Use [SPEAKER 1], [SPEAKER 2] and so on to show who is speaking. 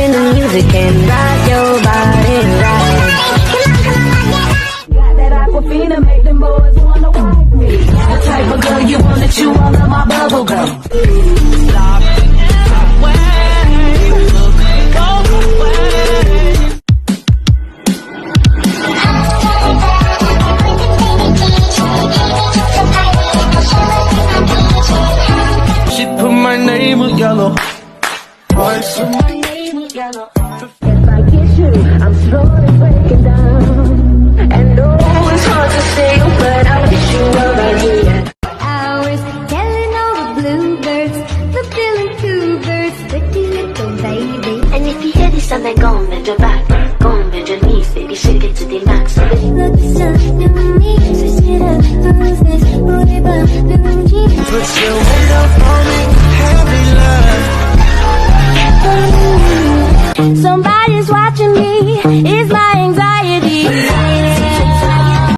[SPEAKER 1] in the music and rock your body right. Got that Aquafina, make them boys wanna wipe me. The type of girl you wanna chew all of my bubble gum. Stop.
[SPEAKER 2] She put my name with yellow.
[SPEAKER 1] Put my name with yellow. If I kiss you, I'm slowly breaking down. And oh, it's hard to say, but I wish you were right here.
[SPEAKER 3] Hours telling all the bluebirds, the billy two birds, pretty little baby.
[SPEAKER 4] And if you hear this sound, then go and bend your back, go and bend your knees, baby, shake it to the max.
[SPEAKER 3] Look so new me, switch it up, who's this? Booty bump, new jeans.
[SPEAKER 2] Put your weight up on me, heavy love.
[SPEAKER 3] Somebody's watching me.